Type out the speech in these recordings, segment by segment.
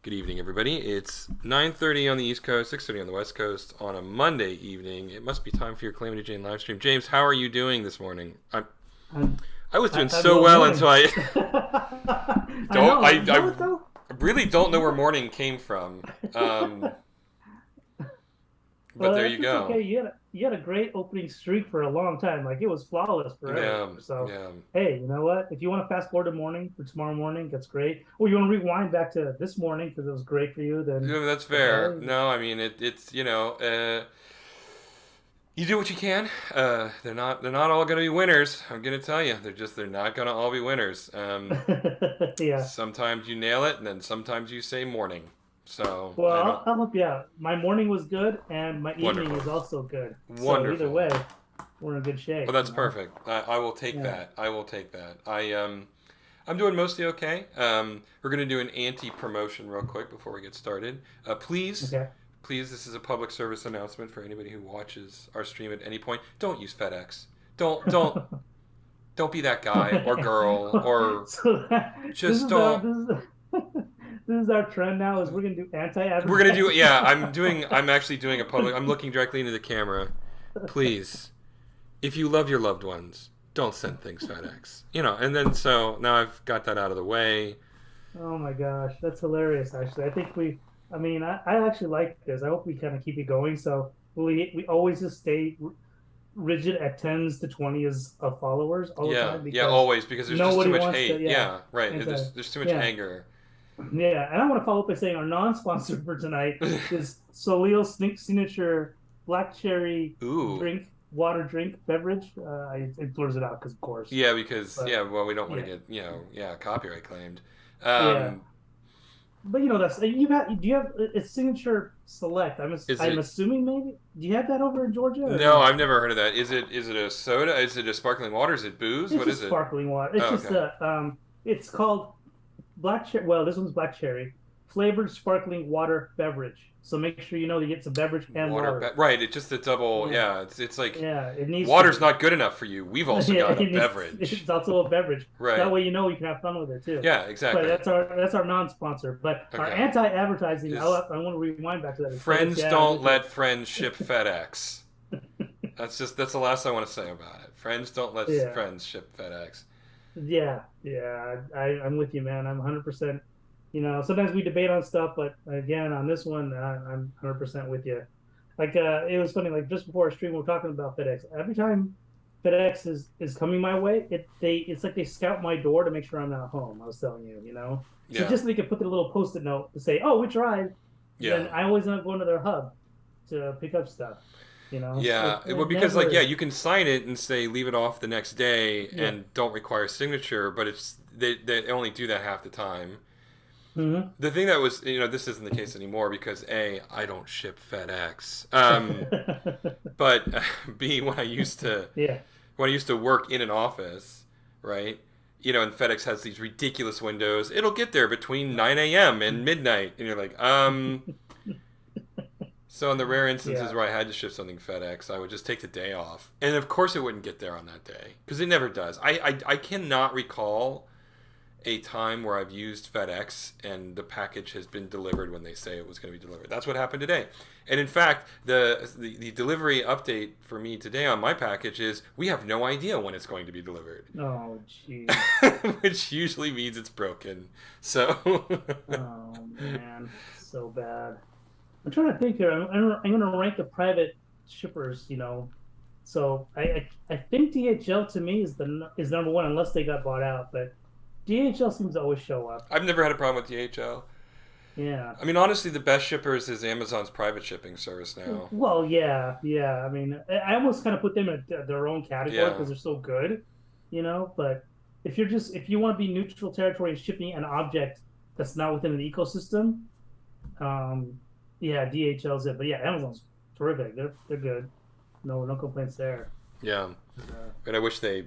Good evening, everybody. It's 9:30 on the East Coast, 6:30 on the West Coast on a Monday evening. It must be time for your Calamity Jane live stream. James, how are you doing this morning? I'm, I was doing so well, well morning. until I I don't. know. You know what I though? really don't know where morning came from. But Well, there you it's go. okay. You had a great opening streak for a long time. Like it was flawless forever. Yeah, So, yeah. hey, you know what? If you want to fast forward to morning for tomorrow morning, that's great. Or you want to rewind back to this morning because it was great for you, then Yeah, that's fair. okay. No, I mean it's you do what you can. They're not all gonna be winners. I'm gonna tell you, they're not gonna all be winners. Yeah. Sometimes you nail it, and then sometimes you say morning. So Well, I don't. I'll help you out. My morning was good, and my evening Wonderful, is also good. So either wonderful. way, we're in good Well, shape. that's perfect. I will take Yeah. that. I will take that. I'm doing mostly okay. We're gonna do an anti-promotion real quick before we get started. Please, Okay. please, this is a public service announcement for anybody who watches our stream at any point. Don't use FedEx. Don't be that guy or girl or So this just is our don't. this is this is our trend now is we're gonna do We're gonna do. anti-advertising. Yeah, I'm actually doing a public. I'm looking directly into the camera. Please, if you love your loved ones, don't send things FedEx. And then so now I've got that out of the way. Oh my gosh, that's hilarious. Actually, I think I mean, I actually like this. I hope we kind of keep it going. So we always just stay rigid at tens to 20s of followers all the Yeah, time yeah, because always because there's just too nobody much wants to. hate. Yeah, Yeah, right. anti. There's too much Yeah, anger. yeah. And I want to follow up by saying our non-sponsor for tonight is Soleil's signature black cherry Ooh, water drink beverage. It blurs it out because of course, yeah, because but yeah, well, we don't want yeah, to get copyright claimed. yeah. Um, But you know that's you got. Do you have it's signature select? is I'm it? assuming maybe. Do you have that over in Georgia or No, no? I've never heard of that. Is it a soda? Is it a sparkling water? Is it booze? It's What is just it? sparkling water. It's Oh, just okay. it's called black cherry. Well, this one's black cherry flavored sparkling water beverage. So make sure you know that you get some beverage and water. Right. It's just a double. Yeah, Yeah, it's like yeah. It needs to water's be. not good enough for you. We've also Yeah, got a it needs. beverage. It's also a beverage. That Right. way you know you can have fun with it too. Yeah, But exactly. that's our non-sponsor. But our Okay. anti-advertising, Is I want to rewind back to that. FedEx, friends yeah, don't let friends ship FedEx. That's the last I want to say about it. Friends don't let yeah, friends ship FedEx. yeah. I'm with you, man. I'm 100%. You know, sometimes we debate on stuff, but again, on this one, I'm 100% with you. Like, it was funny. Like just before our stream, we are talking about FedEx. Every time FedEx is coming my way, it's like they scout my door to make sure I'm not home. I was telling you, you know. So Yeah, just so they could put the little post-it note to say, "Oh, we tried." yeah, Then I always end up going to their hub to pick up stuff. You know, yeah. Well, it because like never. you can sign it and say leave it off the next day Yeah. and don't require a signature, but they only do that half the time. Hmm. The thing that was this isn't the case anymore because A, I don't ship FedEx. But B, Yeah. when I used to work in an office, right? And FedEx has these ridiculous windows. It'll get there between 9 a.m. and midnight, and you're like. So in the rare instances Yeah. where I had to ship something FedEx, I would just take the day off, and of course it wouldn't get there on that day because it never does. I cannot recall a time where I've used FedEx and the package has been delivered when they say it was going to be delivered. That's what happened today. And in fact, the delivery update for me today on my package is we have no idea when it's going to be delivered, Oh, jeez. which usually means it's broken. So Oh man, so bad. I'm trying to think here. I'm going to rank the private shippers. You know, so I think DHL to me is number one unless they got bought out. But DHL seems to always show up. I've never had a problem with DHL. Yeah. I mean, honestly, the best shippers is Amazon's private shipping service now. Well, yeah, yeah. I mean, I almost kind of put them in their own category Yeah, because they're so good. You know, but if you want to be neutral territory and shipping an object that's not within an ecosystem, Um, yeah, DHL's it, but yeah, Amazon's terrific. They're good. No complaints there. yeah. Uh, But I wish they yeah,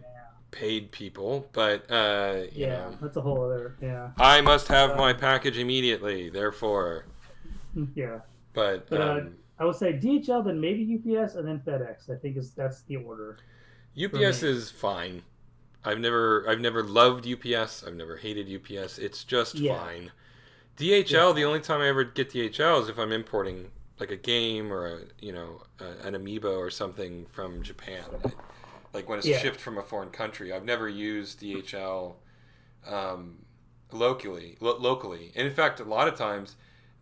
paid people, but yeah, that's a whole other yeah, I must have my um, package immediately. Therefore, yeah. but. But I would say DHL, then maybe UPS, and then FedEx. I think is that's the order for UPS me. is fine. I've never loved UPS. I've never hated UPS. It's just Yeah, fine. DHL. The Yeah. only time I ever get DHL is if I'm importing like a game or an amiibo or something from Japan. Like when it's Yeah. shipped from a foreign country. I've never used DHL um, locally. And in fact, a lot of times,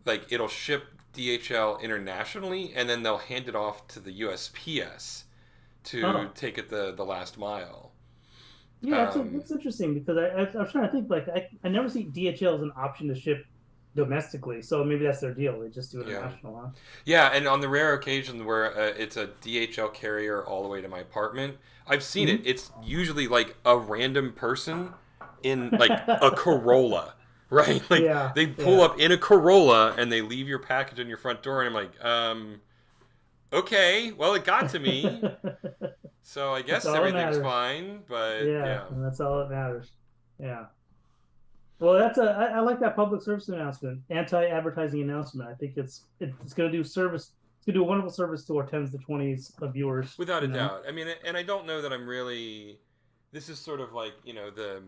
like it'll ship DHL internationally, and then they'll hand it off to the USPS to Oh, take it the last mile. yeah. Um, That's interesting because I was trying to think like I never see DHL as an option to ship domestically, so maybe that's their deal. They just do yeah, international, huh? yeah, and on the rare occasion where it's a DHL carrier all the way to my apartment, I've seen it. Hmm. It's usually like a random person in like a Corolla, right? Like Yeah, they pull yeah. up in a Corolla and they leave your package on your front door, and I'm like, okay, well, it got to me, so I That's guess all that everything's matters. fine. But Yeah, yeah, and that's all that matters. Yeah. Well, I like that public service announcement, anti-advertising announcement. I think it's going to do service. It's going to do a wonderful service to our tens to twenties of viewers. without You a know. doubt. I mean, and I don't know that I'm really. This is sort of like the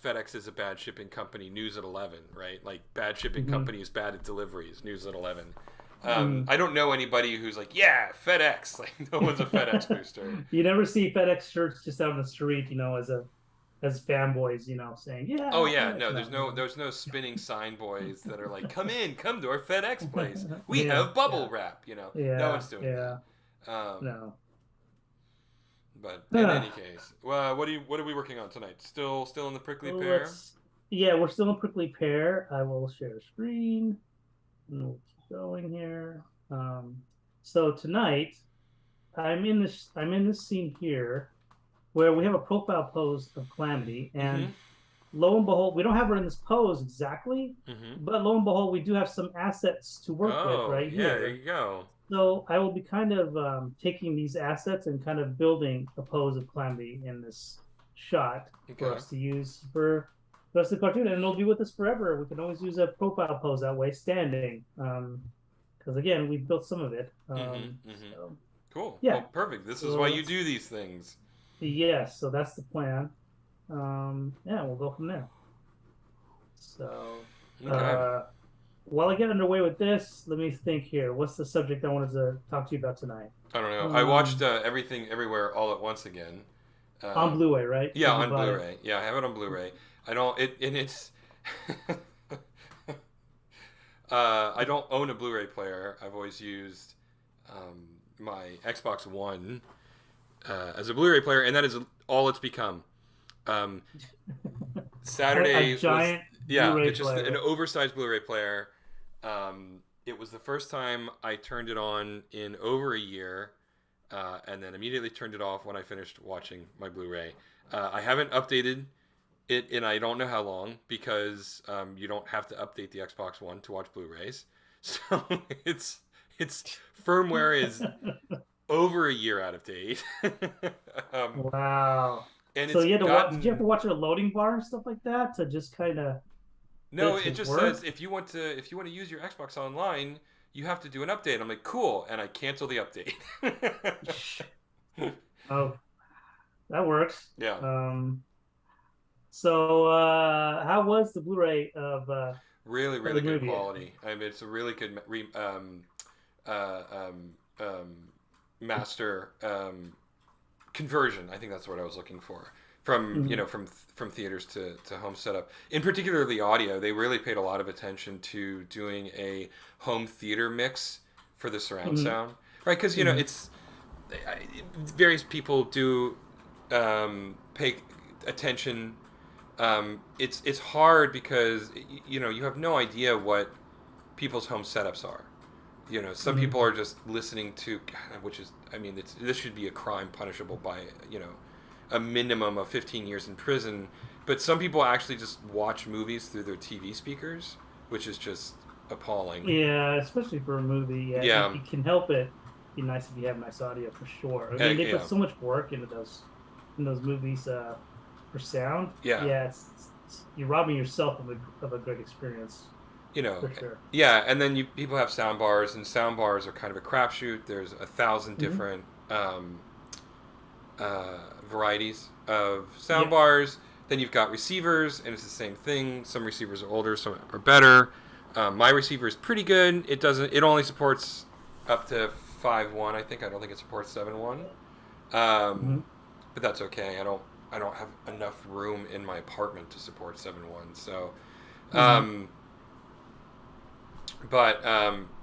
FedEx is a bad shipping company. News at 11, right? Like bad shipping Hmm. company is bad at deliveries. News at 11. Mm. I don't know anybody who's like, yeah, FedEx. Like no one's a FedEx booster. You never see FedEx shirts just out on the street, as fanboys, saying, Oh "Yeah, yeah, FedEx." no, No, there's no spinning sign boys that are like, come to our FedEx place. We yeah, have bubble yeah, wrap. No yeah, one's doing yeah. that. No. But in any case, well, what are we working on tonight? Still in the prickly pear. Let's. Yeah, we're still in Prickly Pear. I will share screen. And we'll keep going here. So tonight, I'm in this scene here where we have a profile pose of Calamity, Mm-hmm. and lo and behold, we don't have her in this pose exactly, Mm-hmm. but lo and behold, we do have some assets to work with Oh right yeah, there here. you go. So I will be kind of taking these assets and kind of building a pose of Calamity in this shot for Okay. us to use for the rest of the cartoon, and it'll be with us forever. We can always use a profile pose that way, standing, because again, we've built some of it. Mm-hmm. Mm-hmm. So Cool. Well, yeah, perfect. This is so why you let's do these things. yes, so that's the plan. Yeah, we'll go from there. So, Okay. uh, while I get underway with this, let me think here. What's the subject I wanted to talk to you about tonight? I don't know. I watched Um, Everything Everywhere All at Once again. on Um, Blu-ray, right? yeah, Because you on bought it. Blu-ray. Yeah, I have it on Blu-ray. I don't. It and it's. I don't own a Blu-ray player. I've always used my Xbox One as a Blu-ray player, and that is all it's become. Um, A Saturday was giant yeah, Blu-ray it's just an player. oversized Blu-ray player. It was the first time I turned it on in over a year, and then immediately turned it off when I finished watching my Blu-ray. I haven't updated it in I don't know how long because you don't have to update the Xbox One to watch Blu-rays. So its firmware is over a year out of date, um, Wow. and So it's you had to watch? Did you have gotten to watch a loading bar and stuff like that to just kind of get no. it It to just says work? if you want to use your Xbox online, you have to do an update. I'm like cool, and I cancel the update. Oh, that works. Yeah, So how was the Blu-ray really, of the really good movie? quality. I mean, it's a really good uh, um, um, master conversion. I think that's what I was looking for from Mhm. from theaters to home setup. In particular, the audio. They really paid a lot of attention to doing a home theater mix for the surround Mhm. sound, right? Because Mhm. it's various people do pay attention. It's hard because you have no idea what people's home setups are. Some Mhm. people are just listening to, which is, I mean, this should be a crime punishable by a minimum of 15 years in prison. But some people actually just watch movies through their TV speakers, which is just appalling. Yeah, especially for a movie. Yeah, if Yeah, you can help it, be nice if you have nice audio for sure. I mean, they put yeah, so much work into those movies for sound. yeah. Yeah, you're robbing yourself of a great experience you know, for sure. yeah, and then people have sound bars, and sound bars are kind of a crapshoot. There's 1,000 Hmm. different varieties of sound Yeah. bars. Then you've got receivers, and it's the same thing. Some receivers are older, some are better. My receiver is pretty good. It doesn't. It only supports up to 5.1. I think. I don't think it supports 7.1. Mm-hmm. But that's okay. I don't have enough room in my apartment to support 7.1. So, Mm-hmm. but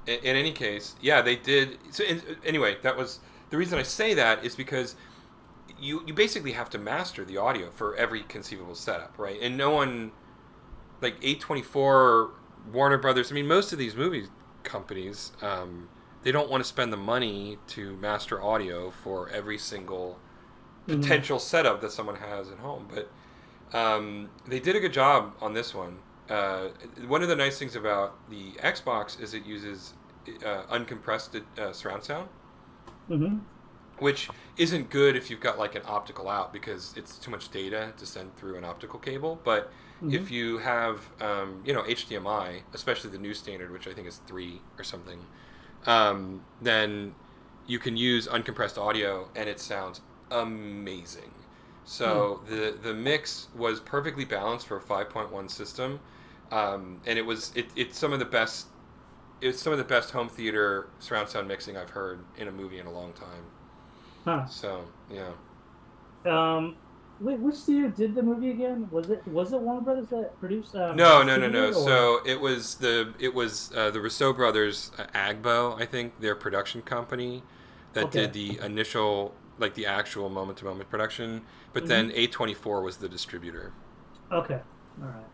in any case, yeah, they did. So anyway, that was the reason I say that is because you basically have to master the audio for every conceivable setup, right? And no one like A24, Warner Brothers. I mean, most of these movie companies, they don't want to spend the money to master audio for every single Mm-hmm. potential setup that someone has at home. But they did a good job on this one. One of the nice things about the Xbox is it uses uncompressed surround sound, Mm-hmm. which isn't good if you've got like an optical out because it's too much data to send through an optical cable. But Mm-hmm. if you have, HDMI, especially the new standard, which I think is 3 or something, then you can use uncompressed audio and it sounds amazing. Mm. So the mix was perfectly balanced for a 5.1 system, and it's some of the best. It's some of the best home theater surround sound mixing I've heard in a movie in a long time. Huh. So yeah. Um, wait, which studio did the movie again? Was it Warner Brothers that produced No, no, no, distributed no. it, or So it was the Rousseau brothers, Agbo, I think, their production company, that did okay. the initial, like the actual moment to moment production. But then Mm-hmm. A24 was the distributor. Okay. All right.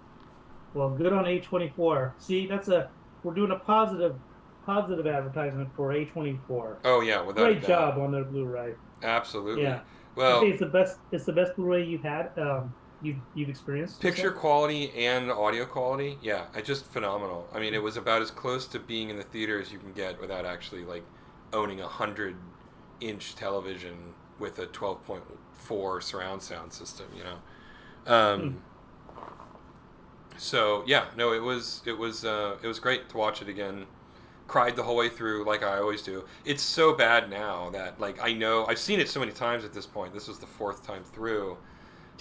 Well, good on A24. See, we're doing a positive advertisement for A24. Oh yeah, without a Great doubt, job on their Blu-ray. absolutely. Yeah. I think Well, it's the best Blu-ray you've had you've experienced, you picture said? quality and audio quality, yeah, it's just phenomenal. I mean, it was about as close to being in the theater as you can get without actually like owning a 100-inch television with a 12.4 surround sound system. Hmm. Um, so yeah, no, it was great to watch it again. Cried the whole way through like I always do. It's so bad now that like I know I've seen it so many times at this point. This was the fourth time through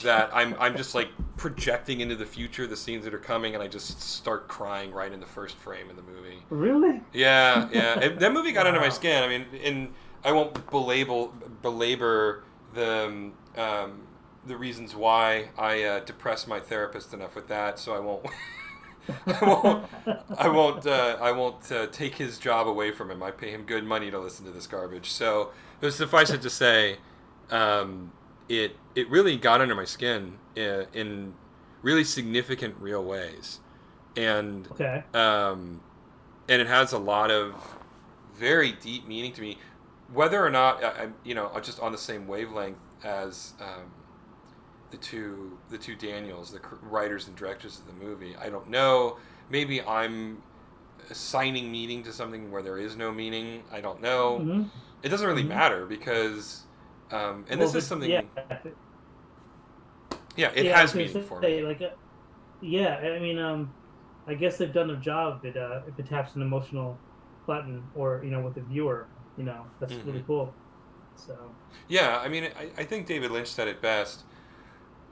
that I'm just like projecting into the future the scenes that are coming, and I just start crying right in the first frame of the movie. Really? Yeah, yeah. That movie got under my Wow. skin. I mean, and I won't belabor the the reasons why I depress my therapist enough with that, so I won't. I won't. I won't take his job away from him. I pay him good money to listen to this garbage. So, but suffice it to say, um, it really got under my skin in really significant, real ways, and Okay. um, and it has a lot of very deep meaning to me. Whether or not I'm just on the same wavelength as the two Daniels, the writers and directors of the movie. I don't know. Maybe I'm assigning meaning to something where there is no meaning. I don't know. Mm-hmm. It doesn't really Mm-hmm. matter because, and Well, this if is it, yeah, something. Yeah, it yeah. I was has gonna meaning for me. say, like, yeah. I mean, I guess they've done their job if it taps an emotional button, or with the viewer, that's Hmm. really cool. So. Yeah, I mean, I think David Lynch said it best.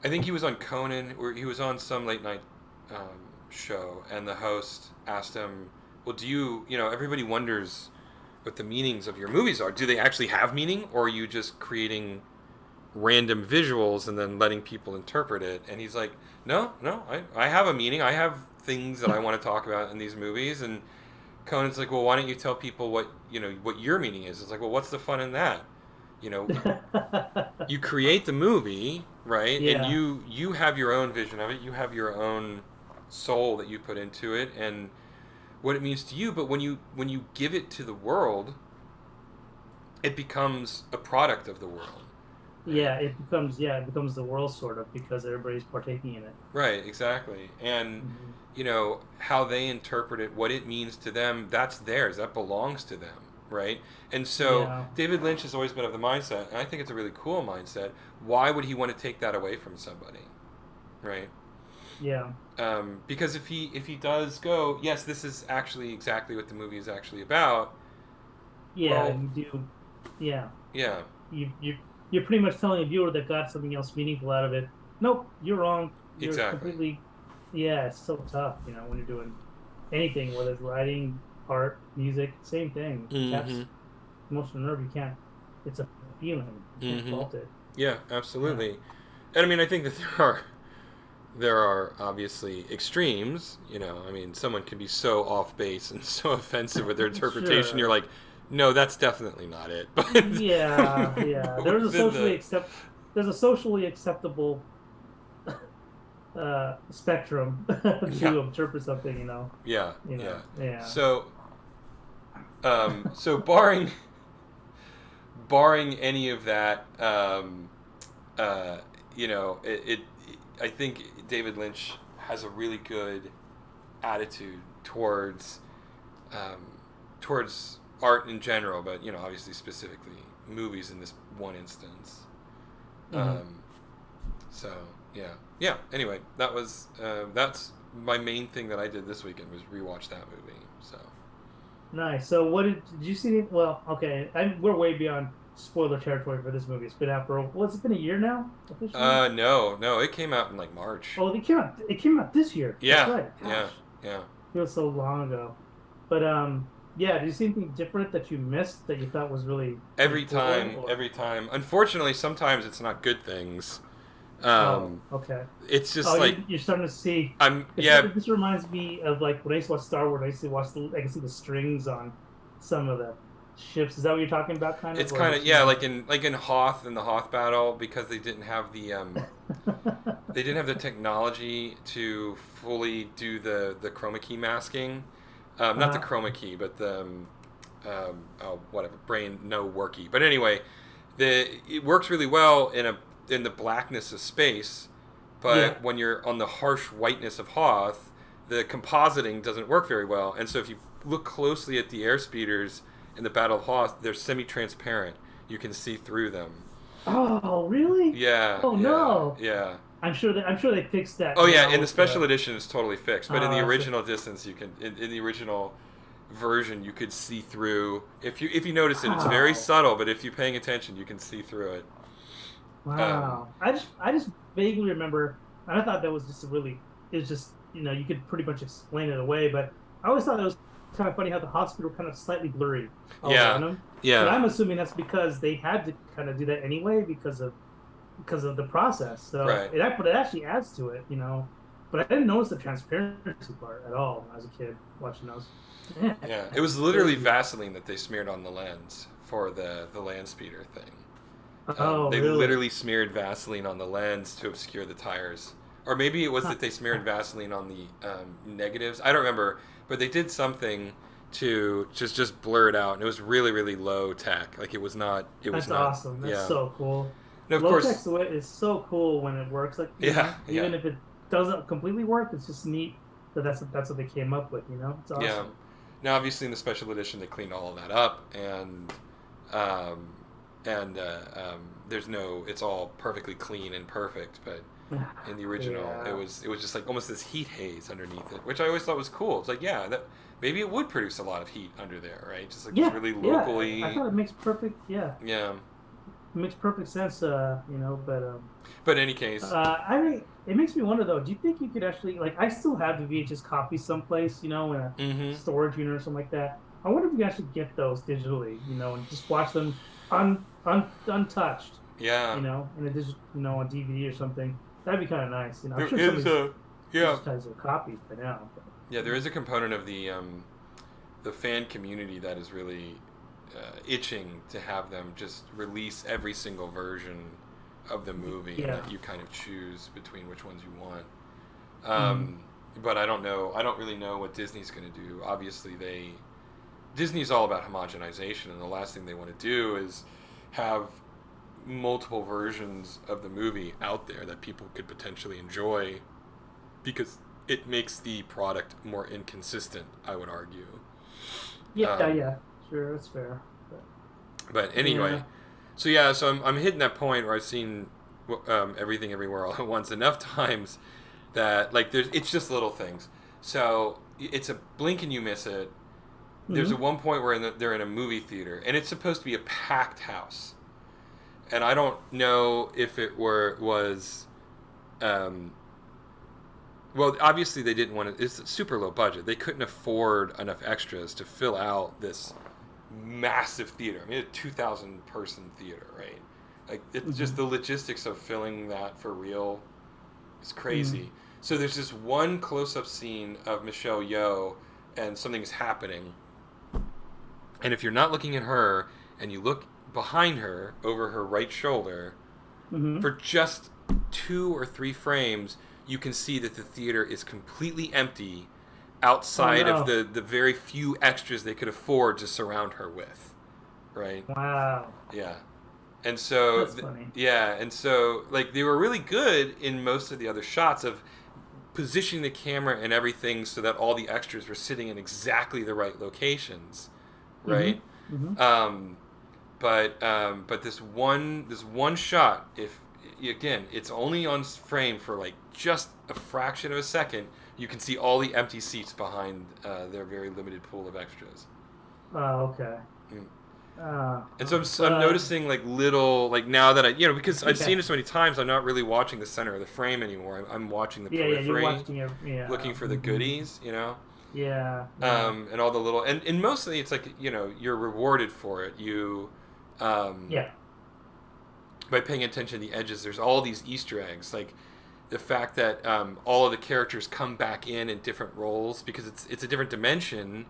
I think he was on Conan, or he was on some late night show, and the host asked him, "Well, everybody wonders what the meanings of your movies are. Do they actually have meaning, or are you just creating random visuals and then letting people interpret it?" And he's like, "No, no, I have a meaning. I have things that I want to talk about in these movies." And Conan's like, "Well, why don't you tell people what your meaning is?" It's like, "Well, what's the fun in that? You know, you create the movie, right? And Yeah. you have your own vision of it. You have your own soul that you put into it and what it means to you. But when you give it to the world, it becomes a product of the world, right? It becomes the world, sort of, because everybody's partaking in it. Right, exactly. And Hmm. how they interpret it, what it means to them, that's theirs. That belongs to them, right? And so Yeah. David Lynch has always been of the mindset, and I think it's a really cool mindset. Why would he want to take that away from somebody, right? Yeah. Because if he does go, yes, this is actually exactly what the movie is actually about. Yeah, Well, you do. Yeah. yeah, You're pretty much telling a viewer that got something else meaningful out of it. nope, you're wrong. You're Exactly. completely, yeah, it's so tough, when you're doing anything, whether it's writing, art, music, same thing. Taps Mm-hmm. emotional nerve. You can't. It's a feeling. You can't Mm-hmm. fault it. Yeah, Yeah. absolutely. And I mean, I think that there are obviously extremes. I mean, someone can be so off base and so offensive with their interpretation. You're Sure. like, no, that's definitely not it. Yeah, yeah. But within the There's a socially acceptable spectrum yeah, to interpret something, yeah, yeah. Yeah. So barring any of that, uh, I think David Lynch has a really good attitude um, towards art in general, but obviously specifically movies in this one instance. Hmm. Um, so yeah, yeah. Anyway, that's my main thing that I did this weekend was rewatch that movie. So Nice. So what did you see it? Well, okay. We're way beyond spoiler territory for this movie. It's been out for what's it been a year now officially? no, no, it came out in like March. Oh, it came out this year. That's Yeah, right. yeah, Gosh, yeah. feels so long ago. But yeah. Did you see anything different that you missed that you thought was really pretty Every cool? time, Or every time. Unfortunately, sometimes it's not good things. oh, Um, okay. it's just Oh, like you're starting to see. I'm. It's Yeah, this reminds me of like when I used to watch Star Wars. I used to watch I can see the strings on some of the ships. Is that what you're talking about, kind of, it's or kind of just yeah, more? like in Hoth in the Hoth battle because they didn't have the technology to fully do the chroma key masking. Not the uh, chroma key, but the oh, whatever brain no worky. But anyway, it works really well in the blackness of space, yeah. but when you're on the harsh whiteness of Hoth, the compositing doesn't work very well. And so if you look closely at the air speeders in the Battle of Hoth, they're semi-transparent. You can see through them. Oh, really? Yeah, Oh yeah, no. yeah. I'm sure they fixed that Oh yeah, now in the with special the. edition it's totally fixed, but in the I see. original distance you can in the original version you could see through. If you notice it, it's very Wow. subtle, but if you're paying attention, you can see through it. Um, Wow. I just vaguely remember, and I thought that was just a really, it's just, you could pretty much explain it away, but I always thought it was kind of funny how the hospital kind of slightly blurry all around yeah, them. But yeah, I'm assuming that's because they had to kind of do that anyway because of the process. So right. but it actually adds to it, But I didn't notice the transparency part at all when I was a kid watching those. Yeah, Yeah, it was literally crazy. Vaseline that they smeared on the lens for the land speeder thing. Oh, They really? literally smeared Vaseline on the lens to obscure the tires. Or maybe it was Huh. that they smeared Vaseline on the negatives. I don't remember, but they did something to just blur it out, and it was really really low tech. Like it was not. It was That's not. awesome. That's Yeah. so cool. And of Low course. tech's the way is so cool when it works. Like, Yeah. Yeah. even if it doesn't completely work, it's just neat that that's what they came up with, It's Yeah. awesome. Now, obviously, in the special edition, they cleaned all of that up, um, there's no. It's all perfectly clean and perfect, but in the original, it Yeah. was just like almost this heat haze underneath it, which I always thought was cool. It's like yeah, that maybe it would produce a lot of heat under there, right? Just like this Yeah, really yeah. I locally, thought it makes perfect, yeah, yeah. it makes perfect sense, but But in any case, I mean, it makes me wonder though. Do you think you could actually like? I still have the VHS copy someplace, in a mm-hmm. storage unit or something like that. I wonder if you can actually get those digitally, and just watch them untouched, Yeah, in a digital, on DVD or something. That'd be kind of nice. I'm there sure is somebody's a yeah, digitized their copies by now. But, yeah. There is a component of the fan community that is really itching to have them just release every single version of the movie and yeah. let you kind of choose between which ones you want. Mm-hmm. Um, but I don't know. I don't really know what Disney's going to do. Obviously, Disney's all about homogenization, and the last thing they want to do is have multiple versions of the movie out there that people could potentially enjoy because it makes the product more inconsistent, I would argue. Yeah, Um, yeah. Sure, that's fair. But, but anyway, yeah. so yeah, so I'm hitting that point where I've seen everything everywhere all at once enough times that like it's just little things. So it's a blink and you miss it. There's a Mm-hmm. one point where they're in a movie theater and it's supposed to be a packed house, and I don't know if it was um, well, obviously they didn't want to. It's a super low budget. They couldn't afford enough extras to fill out this massive theater. I mean, a 2,000 person theater, right? Like it's just the logistics of filling that for real is crazy. So there's this one close-up scene of Michelle Yeoh, and something's happening. And if you're not looking at her, and you look behind her over her right shoulder, for just 2 or 3 frames, you can see that the theater is completely empty outside of the very few extras they could afford to surround her with, right? Wow. Yeah. And so, That's funny. yeah, and so, like, they were really good in most of the other shots of positioning the camera and everything so that all the extras were sitting in exactly the right locations, right? But this one shot, if again, it's only on frame for like just a fraction of a second, you can see all the empty seats behind their very limited pool of extras. Oh, okay. And so I'm noticing like little, like now that because I've seen it so many times, I'm not really watching the center of the frame anymore. I'm watching the periphery, you're watching it, looking for the goodies, Yeah. And all the little, and mostly it's like, you're rewarded for it. By paying attention to the edges, there's all these Easter eggs, like the fact that all of the characters come back in different roles because it's a different dimension,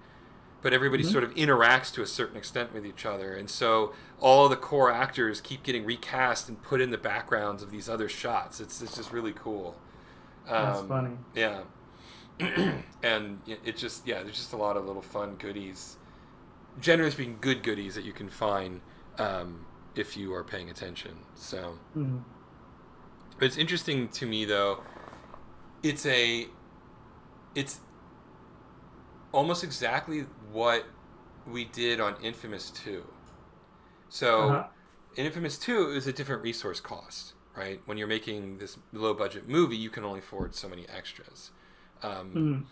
but everybody sort of interacts to a certain extent with each other, and so all of the core actors keep getting recast and put in the backgrounds of these other shots. It's just really cool. That's funny. Yeah. And it just, there's just a lot of little fun goodies, generally speaking, good goodies that you can find if you are paying attention. So, but it's interesting to me though. It's almost exactly what we did on Infamous 2. So, in Infamous 2, it was a different resource cost, right? When you're making this low budget movie, you can only afford so many extras. When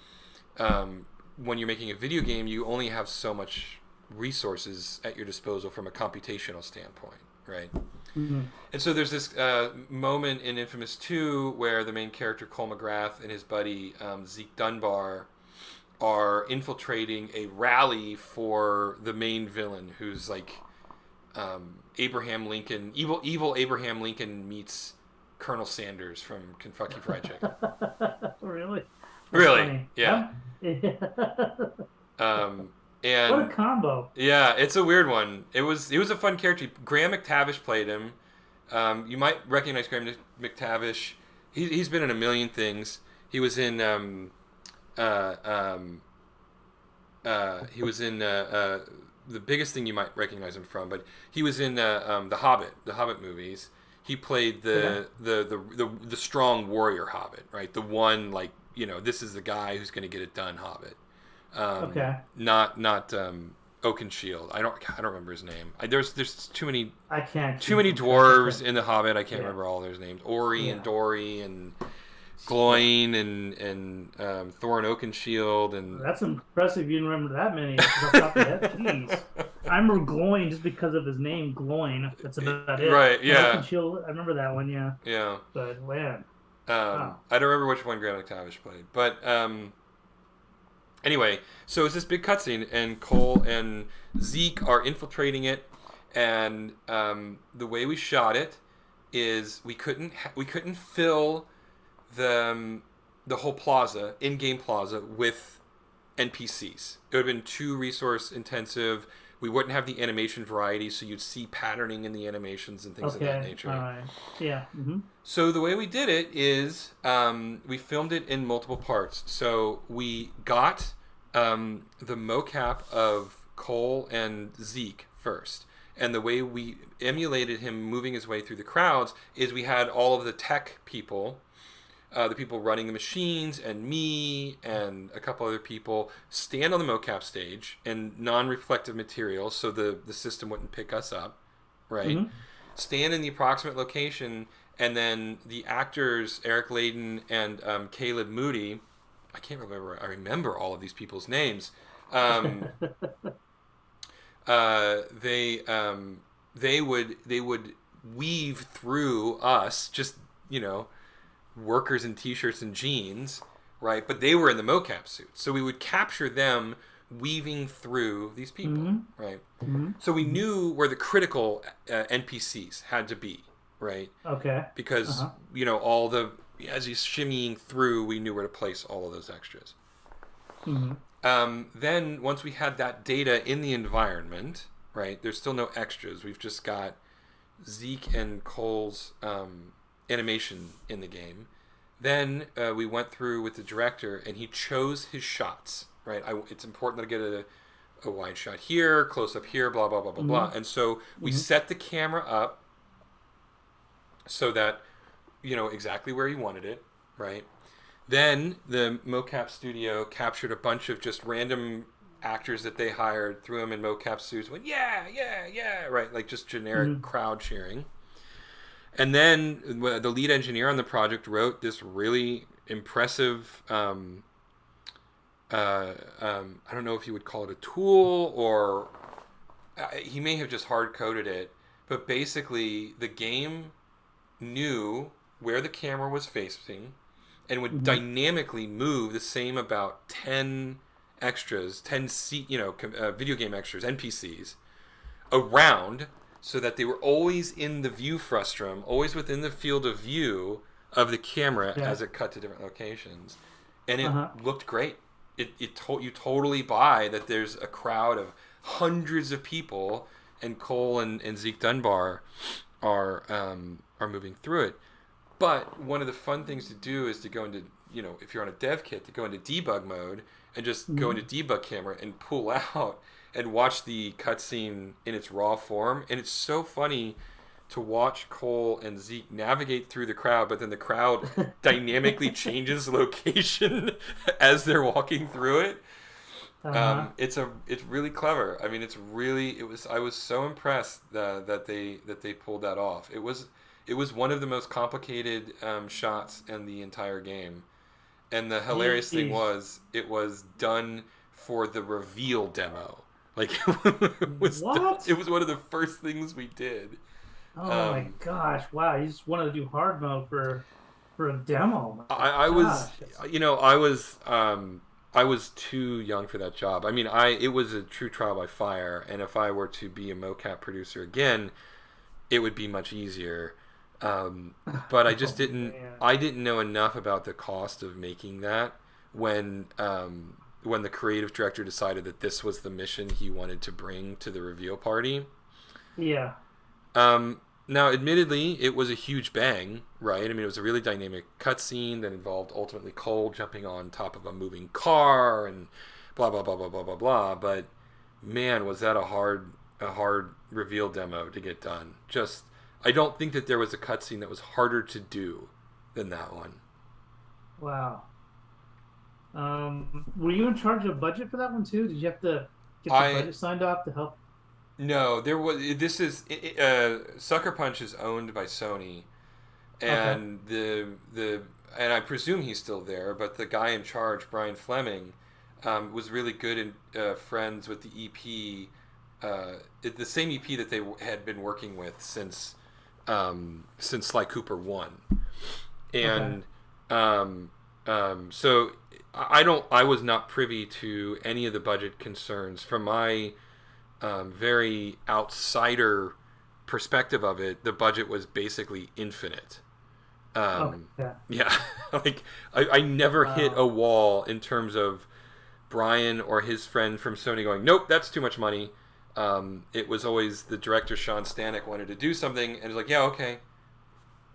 you're making a video game, you only have so much resources at your disposal from a computational standpoint, right? And so there's this moment in Infamous 2 where the main character Cole McGrath and his buddy Zeke Dunbar are infiltrating a rally for the main villain, who's like Abraham Lincoln, evil Abraham Lincoln meets Colonel Sanders from Kentucky Fried Chicken. Really? Really? Funny. Yeah. And what a combo! Yeah, it's a weird one. It was a fun character. Graham McTavish played him. You might recognize Graham McTavish. He's been in a million things. He was in the biggest thing you might recognize him from, but he was in the Hobbit movies. He played the strong warrior Hobbit, right? The one, like, this is the guy who's going to get it done Hobbit. Not Oakenshield. I don't remember his name. There's too many dwarves in the Hobbit. I can't remember all their names. Ori and Dori and Gloin and Thorin Oakenshield, and that's impressive. You remember that many off the top of your head. Jeez. I remember Gloin just because of his name, Gloin. That's about it. Right? Yeah. Oakenshield, I remember that one. Yeah. Yeah. But man, I don't remember which one Graham McTavish played, but anyway, so it's this big cutscene, and Cole and Zeke are infiltrating it, and the way we shot it is we couldn't fill the whole plaza, in-game plaza, with NPCs. It would have been too resource intensive. We wouldn't have the animation variety, so you'd see patterning in the animations and things of that nature. All right. Yeah. So the way we did it is we filmed it in multiple parts. So we got the mocap of Cole and Zeke first. And the way we emulated him moving his way through the crowds is we had all of the tech people, the people running the machines, and me and a couple other people stand on the mocap stage in non-reflective material so the system wouldn't pick us up, right? Stand in the approximate location, and then the actors, Eric Layden and Caleb Moody, I remember all of these people's names. They would weave through us, just workers in t-shirts and jeans, right? But they were in the mocap suits, so we would capture them weaving through these people, right? So we knew where the critical NPCs had to be, right? Okay. Because all the as he's shimmying through, we knew where to place all of those extras. Then once we had that data in the environment, right? There's still no extras. We've just got Zeke and Cole's animation in the game. Then we went through with the director, and he chose his shots. Right, it's important that I get a wide shot here, close up here, blah blah blah blah blah. And so we set the camera up so that exactly where he wanted it. Right. Then the mocap studio captured a bunch of just random actors that they hired, threw them in mocap suits, went yeah, right, like just generic crowd cheering. And then the lead engineer on the project wrote this really impressive. I don't know if you would call it a tool or he may have just hard coded it, but basically the game knew where the camera was facing and would dynamically move the same about 10 extras, 10 video game extras, NPCs around so that they were always in the view frustrum, always within the field of view of the camera as it cut to different locations. And it looked great. You totally buy that there's a crowd of hundreds of people, and Cole and Zeke Dunbar are moving through it. But one of the fun things to do is to go into if you're on a dev kit, to go into debug mode and just go into debug camera and pull out and watch the cutscene in its raw form. And it's so funny to watch Cole and Zeke navigate through the crowd, but then the crowd dynamically changes location as they're walking through it. It's really clever. I mean, I was so impressed that they pulled that off. It was one of the most complicated shots in the entire game. And the hilarious thing was, it was done for the reveal demo. Like it was one of the first things we did. Oh my gosh! Wow, you just wanted to do hard mode for a demo. I was too young for that job. I mean, it was a true trial by fire, and if I were to be a mocap producer again, it would be much easier. But I just didn't. Man. I didn't know enough about the cost of making that when the creative director decided that this was the mission he wanted to bring to the reveal party. Yeah. Now, admittedly, it was a huge bang, right? I mean, it was a really dynamic cutscene that involved ultimately Cole jumping on top of a moving car and blah blah blah blah blah blah blah. But man, was that a hard reveal demo to get done. Just, I don't think that there was a cutscene that was harder to do than that one. Wow. Were you in charge of budget for that one too? Did you have to get the budget signed off to help? No, there was. Sucker Punch is owned by Sony, and and I presume he's still there. But the guy in charge, Brian Fleming, was really good and friends with the EP, the same EP that they had been working with since Sly Cooper 1, and so I was not privy to any of the budget concerns from my very outsider perspective of it. The budget was basically infinite. Yeah, like I never hit a wall in terms of Brian or his friend from Sony going, nope, that's too much money. It was always the director, Sean Stanek, wanted to do something, and it's like, yeah, okay.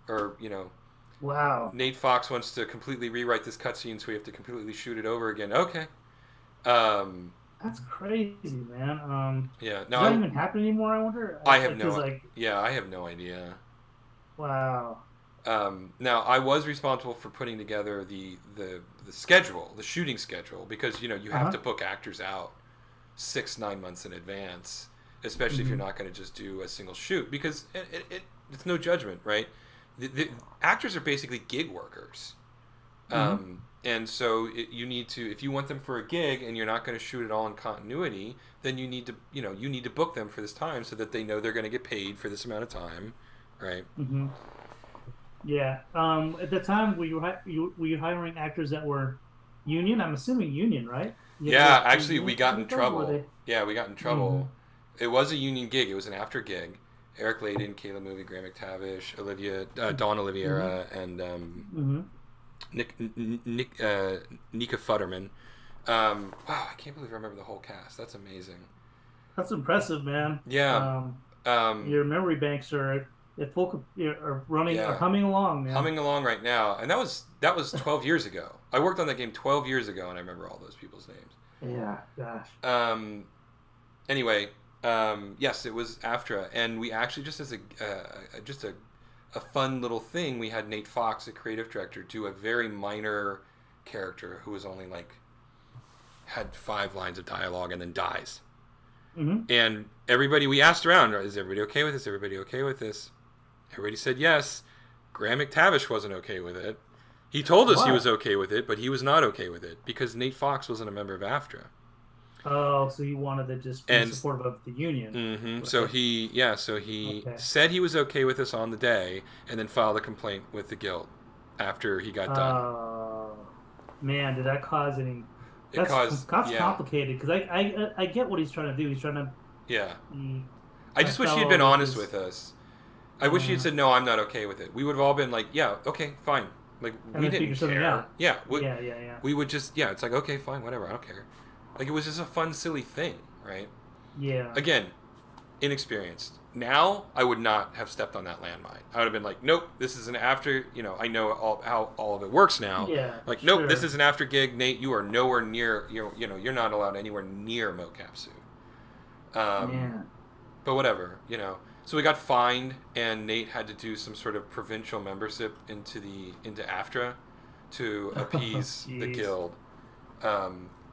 Or, wow. Nate Fox wants to completely rewrite this cutscene, so we have to completely shoot it over again. Okay. That's crazy, man. Yeah. No, does that even happen anymore, I wonder? I have no idea. Wow. Now, I was responsible for putting together the schedule, the shooting schedule, because, you have to book actors out 6-9 months in advance, especially if you're not going to just do a single shoot, because it's no judgment, right? The actors are basically gig workers. And so you need to, if you want them for a gig and you're not going to shoot it all in continuity, then you need to book them for this time so that they know they're going to get paid for this amount of time, right? Yeah. At the time, were you hiring actors that were union? I'm assuming union, right? You had to Yeah, go through actually, we union to got in get those, or were trouble. they? Yeah, we got in Mm-hmm. trouble. It was a union gig. It was an after gig. Eric Layden, Kayla Movie, Graham McTavish, Dawn Mm-hmm. Oliveira, and Mm-hmm. Nick, Nika Futterman. Wow, I can't believe I remember the whole cast. That's amazing. That's impressive, man. Yeah, um, Your memory banks are at are running are yeah, humming along, man. humming along right now, and that was 12 years ago. I worked on that game 12 years ago, and I remember all those people's names. Yeah, gosh. Um, anyway, yes, it was AFTRA, and we actually just as a fun little thing, we had Nate Fox, a creative director, do a very minor character who was only like had 5 lines of dialogue and then dies. Mm-hmm. And everybody, we asked around, is everybody okay with this? Everybody okay with this? Everybody said yes. Graham McTavish wasn't okay with it. He told us he was What? okay with it, but he was not okay with it because Nate Fox wasn't a member of AFTRA. Oh, so you wanted to just be And supportive of the union, so right? he Okay. said he was okay with us on the day, and then filed a complaint with the guild after he got done. Man, did that cause any? It caused, That's yeah, complicated because I get what he's trying to do. He's trying to yeah. be I a just wish he had been fellow with honest his with us. I wish he had said no, I'm not okay with it. We would have all been like, yeah, okay, fine. Like and we then didn't figure something care. out. Yeah, Yeah, yeah, yeah, we would just, yeah. It's like, okay, fine, whatever. I don't care. Like it was just a fun, silly thing, right? yeah. Again, inexperienced. Now, I would not have stepped on that landmine. I would have been like, nope, this is an after, I know how all of it works now. Yeah, Like, nope, this sure. is an after gig. Nate, you are nowhere near, you're not allowed anywhere near mocap suit. Um, Man. but whatever. So we got fined, and Nate had to do some sort of provincial membership into AFTRA to appease the Jeez. guild.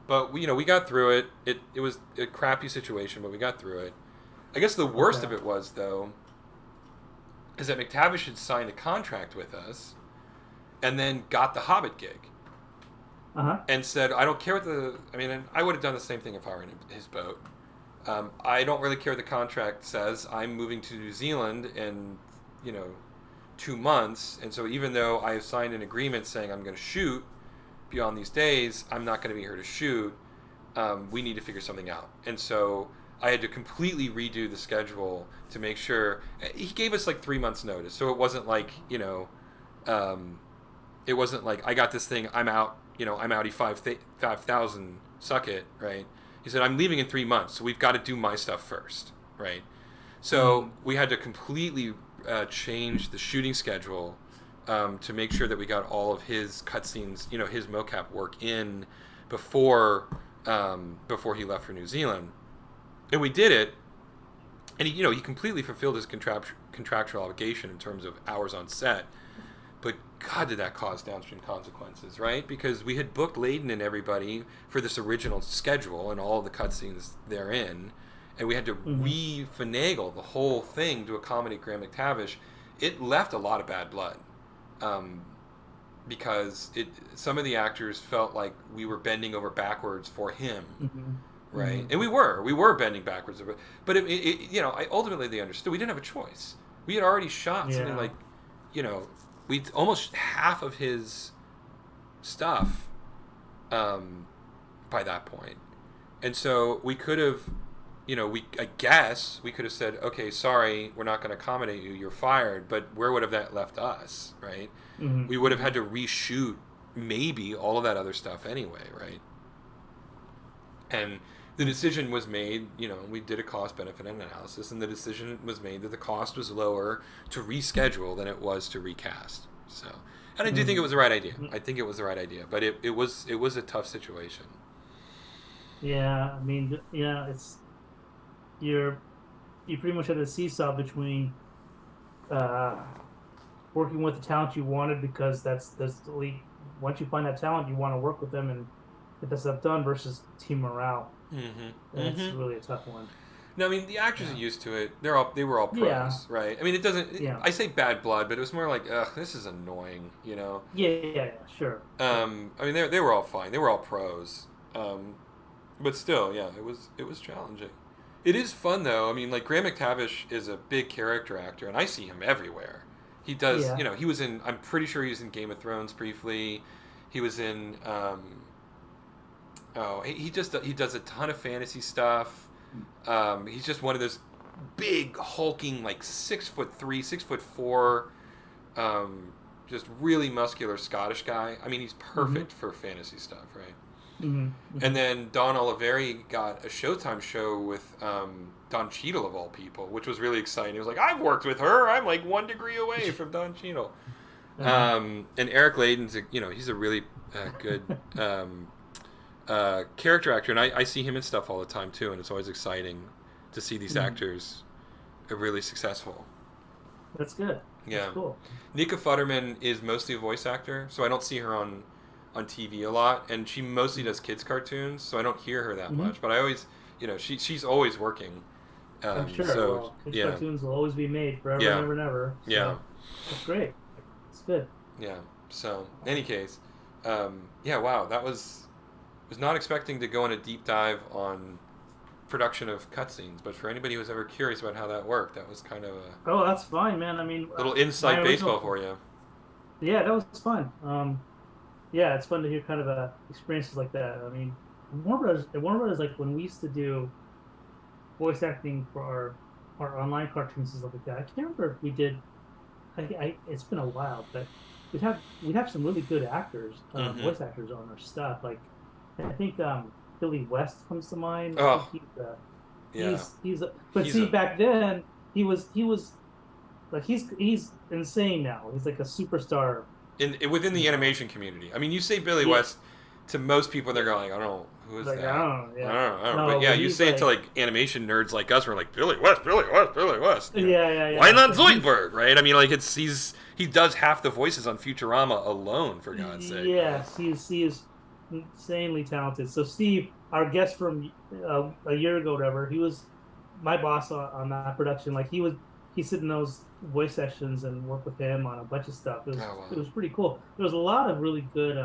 But we got through it. It was a crappy situation, but we got through it. I guess the worst Okay. of it was, though, is that McTavish had signed a contract with us and then got the Hobbit gig Uh-huh. and said, I don't care what and I would have done the same thing if I were in his boat. I don't really care what the contract says. I'm moving to New Zealand in, 2 months. And so even though I have signed an agreement saying I'm going to shoot beyond these days, I'm not going to be here to shoot. We need to figure something out. And so I had to completely redo the schedule to make sure. He gave us like 3 months notice. So it wasn't like, it wasn't like I got this thing, I'm out, I'm outie 5,000, suck it, right? He said, I'm leaving in 3 months, so we've got to do my stuff first, right? So we had to completely change the shooting schedule to make sure that we got all of his cutscenes, his mocap work in before before he left for New Zealand, and we did it. And he completely fulfilled his contractual obligation in terms of hours on set. But God, did that cause downstream consequences, right? Because we had booked Layden and everybody for this original schedule and all of the cutscenes therein, and we had to Mm-hmm. re-finagle the whole thing to accommodate Graham McTavish. It left a lot of bad blood, because some of the actors felt like we were bending over backwards for him, Mm-hmm. right? Mm-hmm. And we were bending backwards, but ultimately they understood we didn't have a choice. We had already shot something Yeah. like, we almost half of his stuff by that point, and so we could have, I guess we could have said, okay, sorry, we're not going to accommodate you, you're fired. But where would have that left us, right? Mm-hmm. We would have had to reshoot maybe all of that other stuff anyway, right? And the decision was made, we did a cost benefit analysis, and the decision was made that the cost was lower to reschedule than it was to recast. So, and I do think it was the right idea. I think it was the right idea, but it was a tough situation. Yeah, I mean, yeah, you're you pretty much had a seesaw between uh working with the talent you wanted because that's the league. Once you find that talent, you want to work with them and get that stuff done versus team morale. Mm-hmm. That's Mm-hmm. really a tough one. No, I mean the actors are Yeah. used to it. They were all Yeah. pros, right? I mean, it doesn't. Yeah. I say bad blood, but it was more like, ugh, this is annoying. Yeah, yeah, yeah, sure. Sure. I mean, they were all fine. They were all pros. But still, yeah, it was challenging. It is fun though. I mean, like Graham McTavish is a big character actor, and I see him everywhere. He does, Yeah. he was in. I'm pretty sure he was in Game of Thrones briefly. He was in. Oh, he does a ton of fantasy stuff. He's just one of those big hulking like 6'3", 6'4", just really muscular Scottish guy. I mean, he's Mm-hmm. perfect for fantasy stuff, right? Mm-hmm. And Mm-hmm. then Don Oliveri got a Showtime show with Don Cheadle of all people, which was really exciting. He was like, "I've worked with her. I'm like 1 degree away from Don Cheadle." Uh-huh. And Eric Layden's, he's a really good character actor, and I see him in stuff all the time too, and it's always exciting to see these Mm-hmm. actors are really successful. That's good. That's Yeah, cool. Nika Futterman is mostly a voice actor, so I don't see her on TV a lot, and she mostly does kids cartoons, so I don't hear her that Mm-hmm. much. But I always, she's always working. I'm sure. So Well, kids yeah, cartoons will always be made forever and yeah, ever and ever. yeah, So that's great. It's good. yeah. So, any case, yeah, wow, that was not expecting to go on a deep dive on production of cutscenes, but for anybody who's ever curious about how that worked, that was kind of a Oh, that's fine, man. I mean, little my inside baseball original. for you. Yeah, that was fun. Yeah, it's fun to hear kind of experiences like that. I mean, Warner Brothers, like when we used to do voice acting for our online cartoons and stuff like that. I can't remember if we did. It's been a while, but we'd have some really good actors, Mm-hmm. voice actors on our stuff. Like I think Billy West comes to mind. I think Oh, yeah, but he's see a back then he was like he's insane now. He's like a superstar. within You the know, animation community. I mean, you say Billy yeah, West to most people, they're going, I don't know who is like I that. don't know, I yeah, don't know, I don't know. But no, yeah, but you he's say it to like like animation nerds like us, we're like Billy West, Billy West, Billy West. yeah, yeah, Why yeah. not But he's Zoidberg, right? I mean, like he does half the voices on Futurama alone, for God's sake, right? Yes, he is insanely talented. So Steve, our guest from a year ago, whatever, he was my boss on that production. Like he sit in those voice sessions and work with him on a bunch of stuff. It Oh was wow. it was pretty cool. There was a lot of really good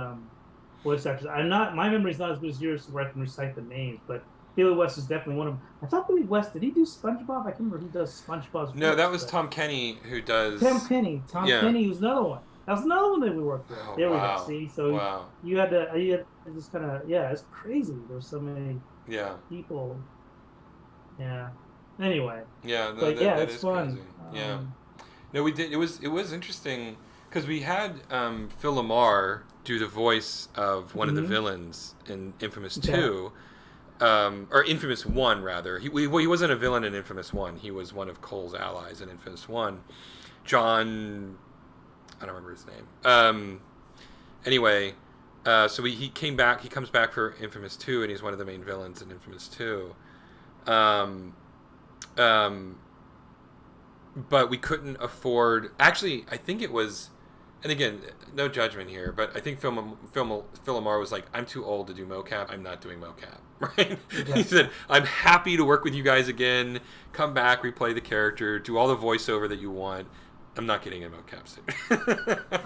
voice actors. I'm not my memory's not as good as yours where I can recite the names, but Billy West is definitely one of them. I thought Billy West did he do SpongeBob? I can't remember who does SpongeBob's No, that voice, was but Tom Kenny who Tom does. Kenny. Tom Yeah. Kenny was another one. That was another one that we worked with. Oh There we go. wow. See, so Wow. you had to just kind of yeah, it's crazy. There's so many Yeah. people. Yeah. Anyway, Yeah. but That, yeah, that it's is crazy. fun. Yeah. No, we did. It was interesting because we had Phil Lamar do the voice of one of the Mhm. villains in Infamous Okay. 2, or Infamous 1 rather. He wasn't a villain in Infamous 1. He was one of Cole's allies in Infamous 1. John, I don't remember his name. Anyway, so he came back. He comes back for Infamous 2, and he's one of the main villains in Infamous 2. Um, um, but we couldn't afford. Actually, I think it was, and again, no judgment here, but I think Phil Lamar was like, "I'm too old to do mocap. I'm not doing mocap." Right? He Okay. said, "I'm happy to work with you guys again. Come back, replay the character, do all the voiceover that you want. I'm not getting a mocap suit."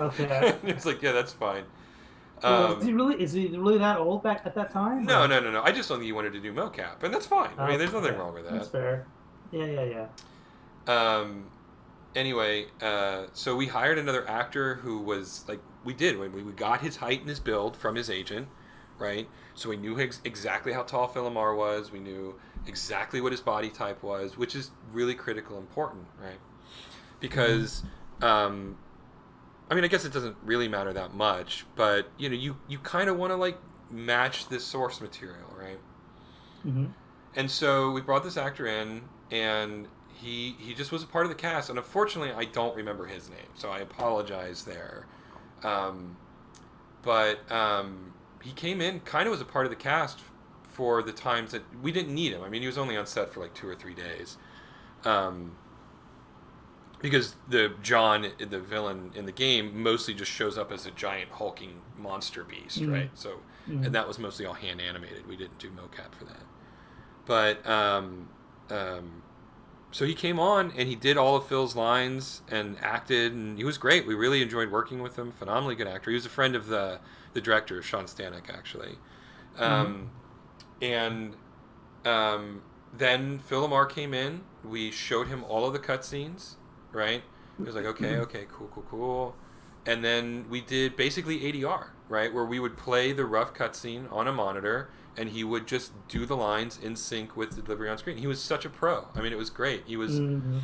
Okay. And it's like, yeah, that's fine. Well, Um, is he really that old back at that time no, or no, no, no. I just don't think you wanted to do mocap, and that's fine. I mean, there's nothing okay. wrong with That's that. fair. Yeah, yeah, yeah. Um, anyway, so we hired another actor who was like, we did when we got his height and his build from his agent, right? So we knew exactly how tall Philomar was. We knew exactly what his body type was, which is really critical, important, right? Hmm. Because, I mean, I guess it doesn't really matter that much, but you kind of want to like match this source material, right? Hmm. And so we brought this actor in, and he just was a part of the cast. And unfortunately, I don't remember his name, so I apologize there. Um, but he came in, kind of was a part of the cast for the times that we didn't need him. I mean, he was only on set for like 2 or 3 days. Um, because the villain in the game, mostly just shows up as a giant hulking monster beast, Hmm. right? So, and Hmm. that was mostly all hand animated. We didn't do mocap for that. But um, so he came on and he did all of Phil's lines and acted, and he was great. We really enjoyed working with him. Phenomenally good actor. He was a friend of the director, Sean Stanek, actually. Hmm. Um, and then Phil Lamar came in. We showed him all of the cutscenes, right? He was like, okay, okay, cool, cool, cool. And then we did basically ADR, right? Where we would play the rough cutscene on a monitor and he would just do the lines in sync with the delivery on screen. He was such a pro. I mean, it was great. Mm-hmm.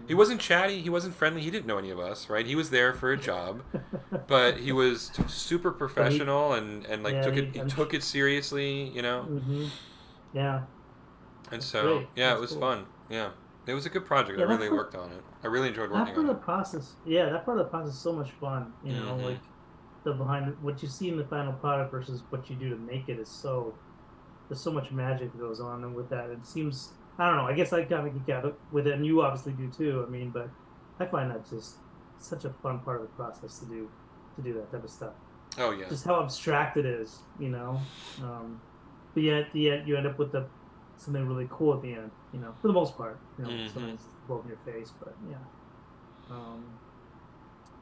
He Mm-hmm. wasn't chatty, he wasn't friendly, he didn't know any of us, right? He was there for a job, but he was super But he, professional and like yeah, he took it seriously, you know? mm-hmm. Yeah, And that's so, great. yeah, it That's was cool. fun. Yeah. It was a good project. I Yeah, really worked on it. I really enjoyed that working part on of it. the process, yeah, that part of the process is so much fun. Hmm. Like the behind what you see in the final product versus what you do to make it is so there's so much magic that goes on and with that. It seems I don't know. I guess I kind of geek out with it, and you obviously do too. I mean, but I find that just such a fun part of the process to do that type of stuff. Oh, yeah. Just how abstract it is. But yet you end up with something really cool at the end. For the most part. Hmm. Something's above your face, but yeah. Um,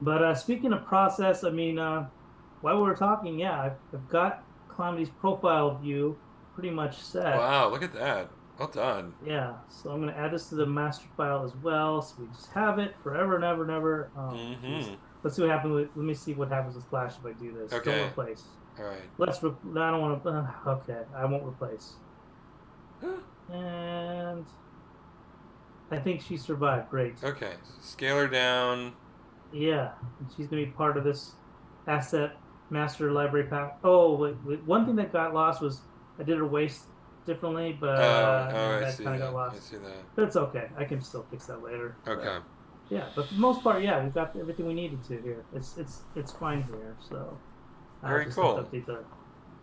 but speaking of process, I mean, while we were talking, yeah, I've got Calamity's profile view pretty much set. Wow, look at that. Well done. Yeah, so I'm going to add this to the master file as well. So we just have it forever and ever and ever. Oh, geez. Hmm. Let's see what happens. Let me see what happens with Flash if I do this. Don't Okay. replace. All right. I don't want to. Okay, I won't replace. And I think she survived. Great. Okay. Scale her down. Yeah, and she's going to be part of this asset master library pack. Oh, wait, one thing that got lost was I did her waist differently, but Oh, I that see kind of got that. I lost. see that. But it's okay. I can still fix that later. But Okay. yeah, but for the most part, yeah, we've got everything we needed to here. It's fine here. So I Very just have to cool. update the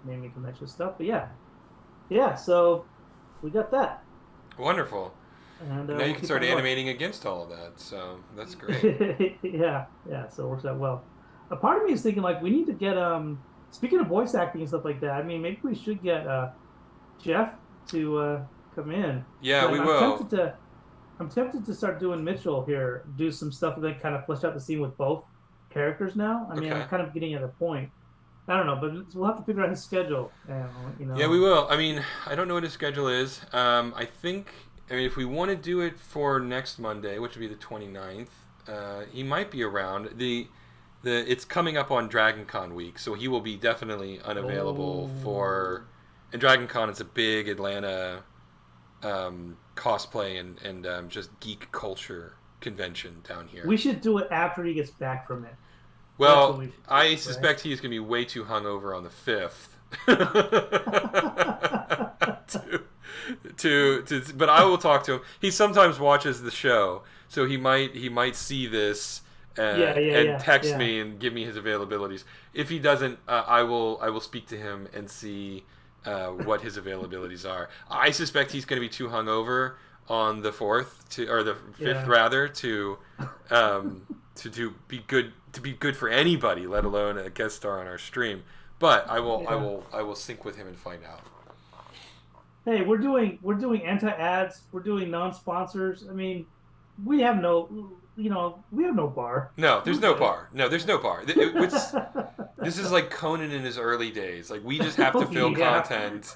naming convention stuff. But yeah. So we got that, Wonderful. and And now you we'll can keep start on going. animating against all of that. So that's great. Yeah. So it works out well. A part of me is thinking like we need to get speaking of voice acting and stuff like that. I mean, maybe we should get Jeff to come in. Yeah, 'Cause we I'm will. tempted to start doing Mitchell here, do some stuff that kind of flesh out the scene with both characters now. I mean, I'm Okay. kind of getting at a point. I don't know, but we'll have to figure out his schedule. Yeah, we will. I mean, I don't know what his schedule is. I think, I mean, if we want to do it for next Monday, which would be the 29th, he might be around. It's coming up on Dragon Con week, so he will be definitely unavailable Oh, for. And Dragon Con is a big Atlanta cosplay and just geek culture convention down here. we should do it after he gets back from it. That's what Well, we should do, I right? suspect he's going to be way too hungover on the 5th. But I will talk to him. He sometimes watches the show, so he might see this Yeah, yeah, and yeah, text yeah. me and give me his availabilities. If he doesn't, I will speak to him and see what his availabilities are. I suspect he's going to be too hungover on the 4th or the 5th Yeah. rather um, to be good for anybody, let alone a guest star on our stream. But I will I Yeah. will I will sync with him and find out. Hey, we're doing anti-ads, we're doing non-sponsors. I mean, we have no bar. No, there's We're no good. bar. No, there's no bar. This is like Conan in his early days. Like we just have to Oh fill yeah. content,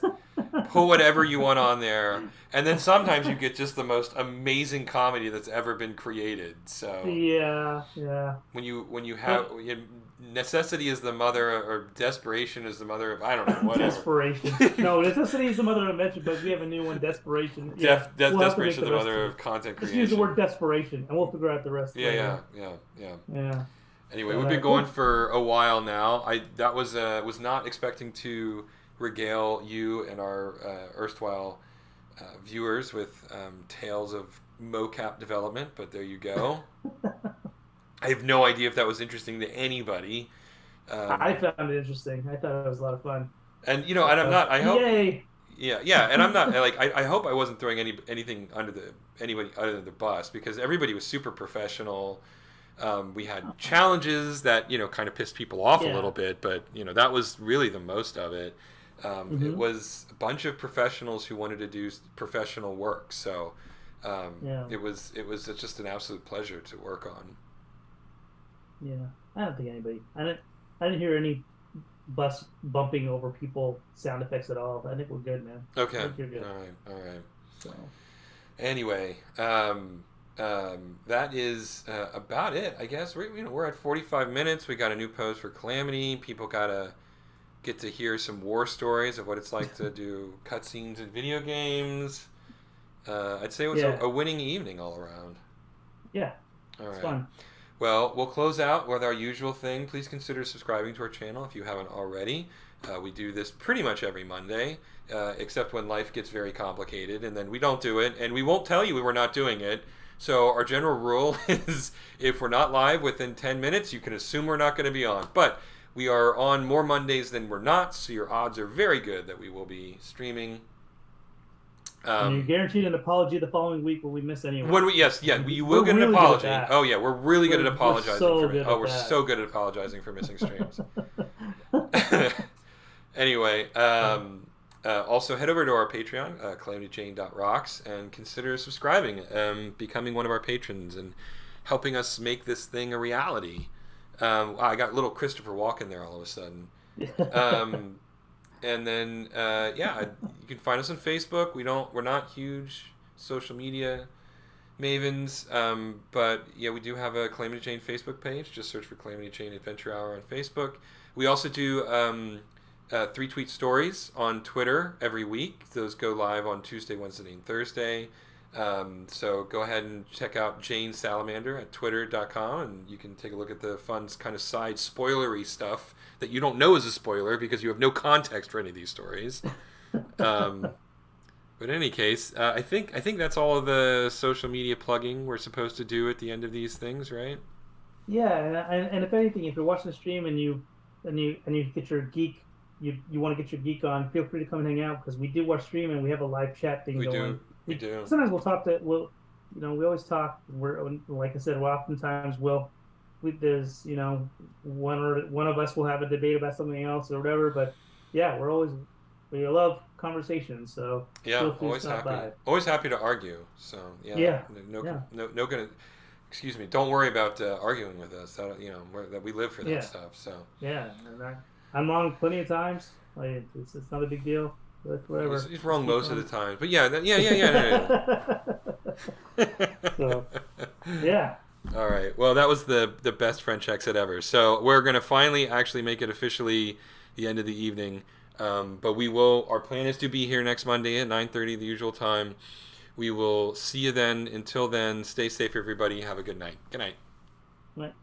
put whatever you want on there, and then sometimes you get just the most amazing comedy that's ever been created. So Yeah, yeah. when you have But necessity is the mother or desperation is the mother of I don't know whatever. desperation. No, necessity is the mother of invention, but we have a new one, desperation. Yeah, we'll have to make Desperation is the the rest mother of of content just use the creation. word desperation, and we'll figure out the rest Yeah, later. yeah. Yeah. Anyway, But we've been going cool. for a while now. I that was not expecting to regale you and our erstwhile viewers with tales of mocap development, but there you go. I have no idea if that was interesting to anybody. I Um, found it interesting. I thought it was a lot of fun. and I'm not. I hope. Yay! Yeah, and I'm not like. I hope I wasn't throwing anything under anybody under the bus because everybody was super professional. We had challenges that kind of pissed people off a little Yeah. bit, but that was really the most of it. It Hmm. was a bunch of professionals who wanted to do professional work, so Yeah. it was just an absolute pleasure to work on. Yeah. I don't think anybody. I didn't hear any bus bumping over people sound effects at all. I think we're good, man. I Okay, think you're good. all right. So Anyway, that is about it, I guess. We're at 45 minutes. We got a new post for Calamity. People gotta get to hear some war stories of what it's like to do cutscenes in video games. I'd say it was Yeah, a winning evening all around. yeah, All it's right. fun. Well, we'll close out with our usual thing. Please consider subscribing to our channel if you haven't already. We do this pretty much every Monday, except when life gets very complicated, and then we don't do it, and we won't tell you we're not doing it. So our general rule is if we're not live within 10 minutes, you can assume we're not going to be on. But we are on more Mondays than we're not, so your odds are very good that we will be streaming. And you're guaranteed an apology the following week when we miss anyone. When we you will We're get an really apology. good at that. Oh yeah, we're really good at apologizing so for good Oh, at we're that. so good at apologizing for missing streams. Anyway, also head over to our Patreon, calamityjane.rocks, and consider subscribing, becoming one of our patrons, and helping us make this thing a reality. I got little Christopher Walken there all of a sudden. And then, you can find us on Facebook. We're not huge social media mavens, but yeah, we do have a Calamity Jane Facebook page. Just search for Calamity Jane Adventure Hour on Facebook. We also do 3-tweet stories on Twitter every week. Those go live on Tuesday, Wednesday, and Thursday. So go ahead and check out Jane Salamander at twitter.com, and you can take a look at the fun kind of side spoilery stuff that you don't know is a spoiler because you have no context for any of these stories. But in any case, I think that's all of the social media plugging we're supposed to do at the end of these things, right? Yeah, and if anything, if you're watching the stream and you get your geek, you want to get your geek on, feel free to come and hang out, because we do our stream and we have a live chat thing going. We do. Sometimes we always talk. Like I said, oftentimes there's one of us will have a debate about something else or whatever. But yeah, we love conversations. So yeah, feel free always to stop happy. by. Always happy to argue. So Yeah. No gonna. Excuse me. Don't worry about arguing with us. That we live for that stuff. So yeah, I'm wrong plenty of times. Like it's not a big deal. But whatever. He's wrong most of the time. But yeah. So, yeah. All right. Well, that was the best French exit ever. So we're going to finally actually make it officially the end of the evening. But our plan is to be here next Monday at 9:30, the usual time. We will see you then. Until then, stay safe, everybody. Have a good night. Good night. Right.